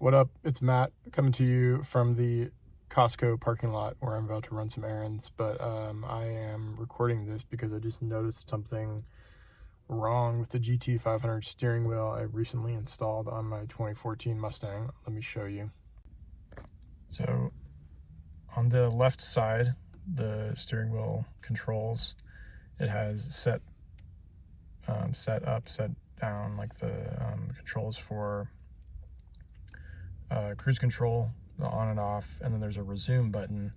What up? It's Matt coming to you from the Costco parking lot where I'm about to run some errands, but I am recording this because I just noticed something wrong with the GT500 steering wheel I recently installed on my 2014 Mustang. Let me show you. So on the left side, the steering wheel controls, it has set up, set down, like the controls for cruise control, the on and off, and then there's a resume button.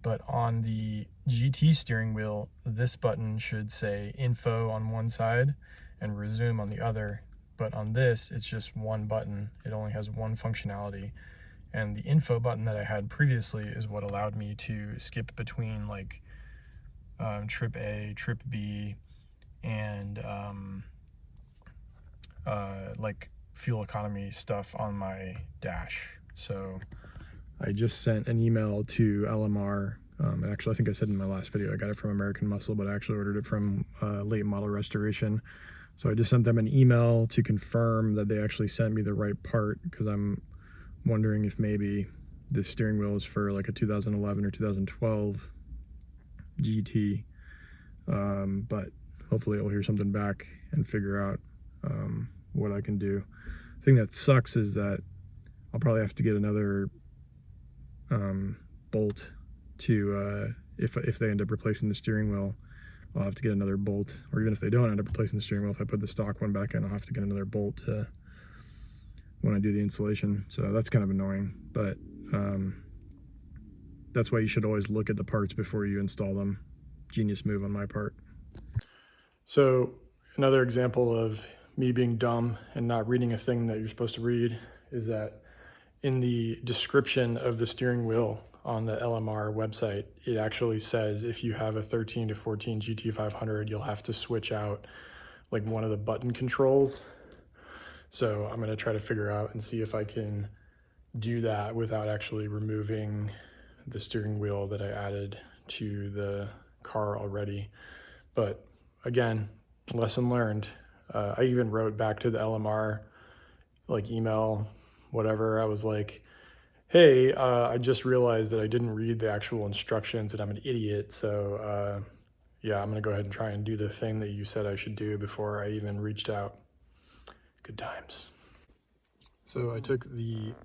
But on the GT steering wheel, this button should say info on one side and resume on the other. But on this, it's just one button. It only has one functionality. And the info button that I had previously is what allowed me to skip between like trip A, trip B, and like fuel economy stuff on my dash. So I just sent an email to LMR. And actually, I think I said in my last video, I got it from American Muscle, but I actually ordered it from Late Model Restoration. So I just sent them an email to confirm that they actually sent me the right part, because I'm wondering if maybe this steering wheel is for like a 2011 or 2012 GT. But hopefully I'll hear something back and figure out what I can do. The thing that sucks is that I'll probably have to get another bolt to, if they end up replacing the steering wheel, I'll have to get another bolt, or even if they don't end up replacing the steering wheel, if I put the stock one back in, I'll have to get another bolt when I do the installation. So that's kind of annoying, but that's why you should always look at the parts before you install them. Genius move on my part. So another example of me being dumb and not reading a thing that you're supposed to read is that in the description of the steering wheel on the LMR website, it actually says if you have a 13 to 14 GT500, you'll have to switch out like one of the button controls. So I'm gonna try to figure out and see if I can do that without actually removing the steering wheel that I added to the car already. But again, lesson learned. I even wrote back to the LMR, like email, whatever. I was like, hey, I just realized that I didn't read the actual instructions and I'm an idiot. So yeah, I'm gonna go ahead and try and do the thing that you said I should do before I even reached out. Good times. So I took the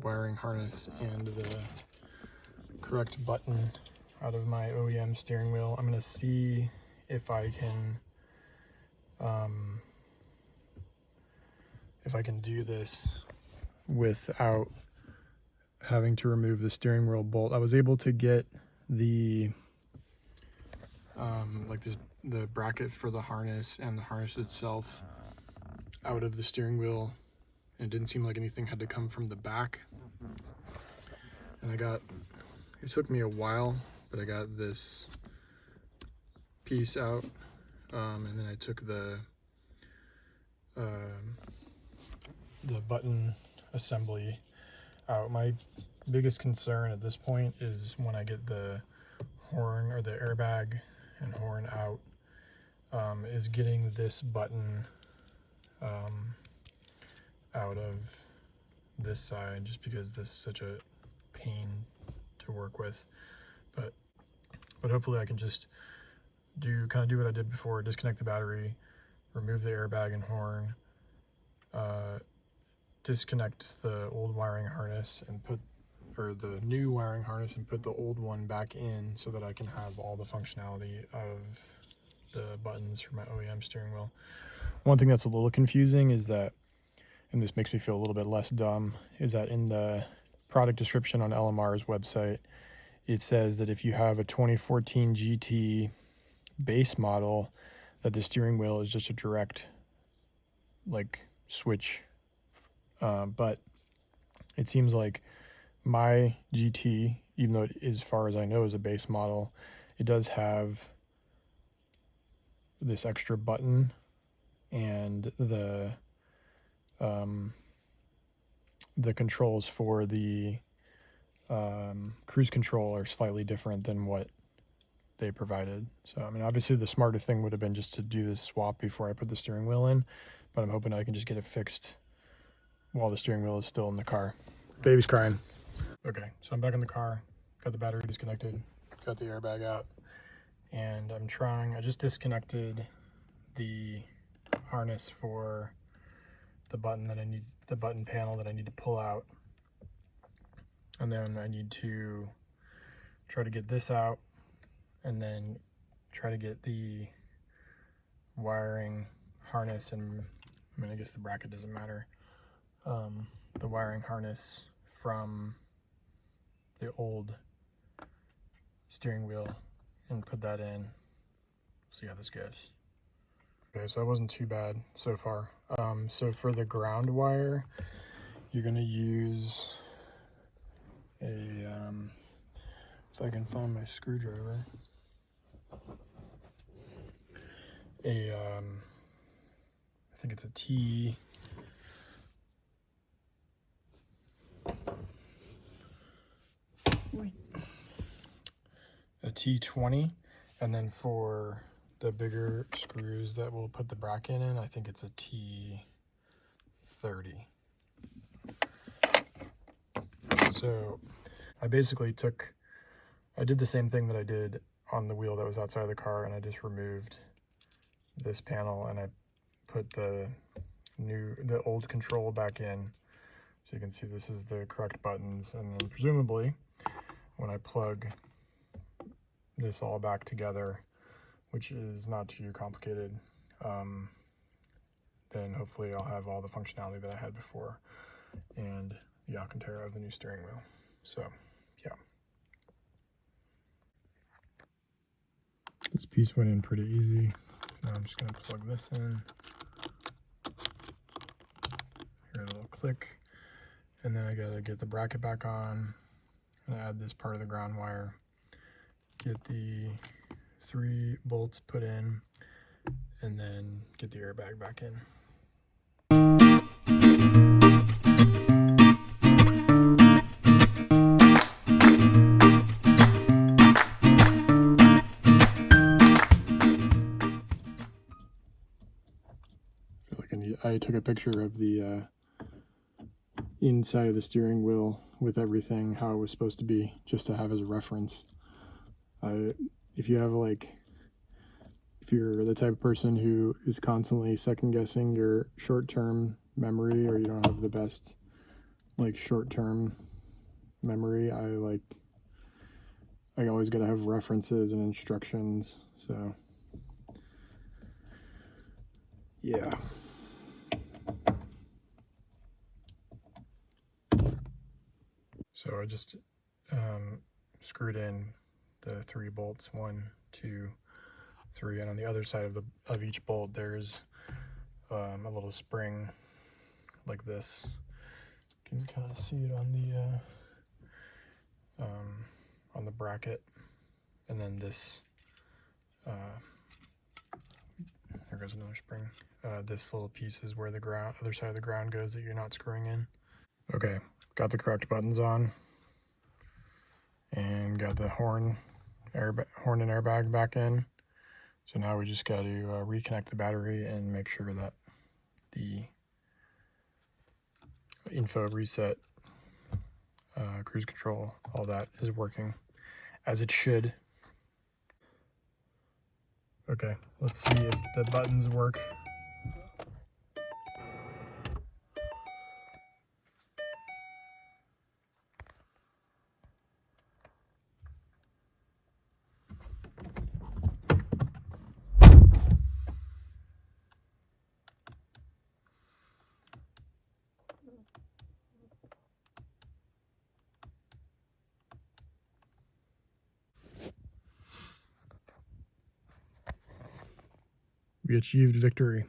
wiring harness and the correct button out of my OEM steering wheel. I'm gonna see if I can do this without having to remove the steering wheel bolt. I was able to get the the bracket for the harness and the harness itself out of the steering wheel, and it didn't seem like anything had to come from the back. And it took me a while, but I got this piece out, and then I took the button assembly out. My biggest concern at this point is when I get the horn or the airbag and horn out, is getting this button out of this side, just because this is such a pain to work with. But hopefully I can just do what I did before: disconnect the battery, remove the airbag and horn, disconnect the old wiring harness and the new wiring harness and put the old one back in, so that I can have all the functionality of the buttons for my OEM steering wheel. One thing that's a little confusing is that, and this makes me feel a little bit less dumb, is that in the product description on LMR's website, it says that if you have a 2014 GT base model, that the steering wheel is just a direct like switch. But it seems like my GT, even though it, as far as I know, is a base model, it does have this extra button, and the controls for the cruise control are slightly different than what they provided. So I mean, obviously the smarter thing would have been just to do this swap before I put the steering wheel in, but I'm hoping I can just get it fixed while the steering wheel is still in the car. Baby's crying. Okay, so I'm back in the car, got the battery disconnected, got the airbag out, and I just disconnected the harness for the button panel that I need to pull out. And then I need to try to get this out and then try to get the wiring harness, and I mean, I guess the bracket doesn't matter. The wiring harness from the old steering wheel and put that in. See how this goes. Okay, so that wasn't too bad so far. So for the ground wire, you're gonna use a, if I can find my screwdriver, I think it's a T20, and then for the bigger screws that will put the bracket in, I think it's a T30. So I basically I did the same thing that I did on the wheel that was outside of the car, and I just removed this panel and I put the old control back in. So you can see this is the correct buttons, and then presumably when I plug this all back together, which is not too complicated, then hopefully I'll have all the functionality that I had before and the Alcantara of the new steering wheel. So yeah, this piece went in pretty easy. Now I'm just going to plug this in. Hear a little click, and then I got to get the bracket back on and add this part of the ground wire, get the 3 bolts put in, and then get the airbag back in. I took a picture of the inside of the steering wheel with everything how it was supposed to be, just to have as a reference. If you're the type of person who is constantly second guessing your short-term memory, or you don't have the best short-term memory, I always got to have references and instructions. So yeah. So I just screwed in the 3 bolts, 1, 2, 3, and on the other side of each bolt there's a little spring like this. You can kind of see it on the bracket, and then this there goes another spring. This little piece is where the other side of the ground goes that you're not screwing in. Okay, got the correct buttons on, and got the horn and airbag back in. So now we just got to reconnect the battery and make sure that the info reset, cruise control, all that is working as it should. Okay, let's see if the buttons work. We achieved victory.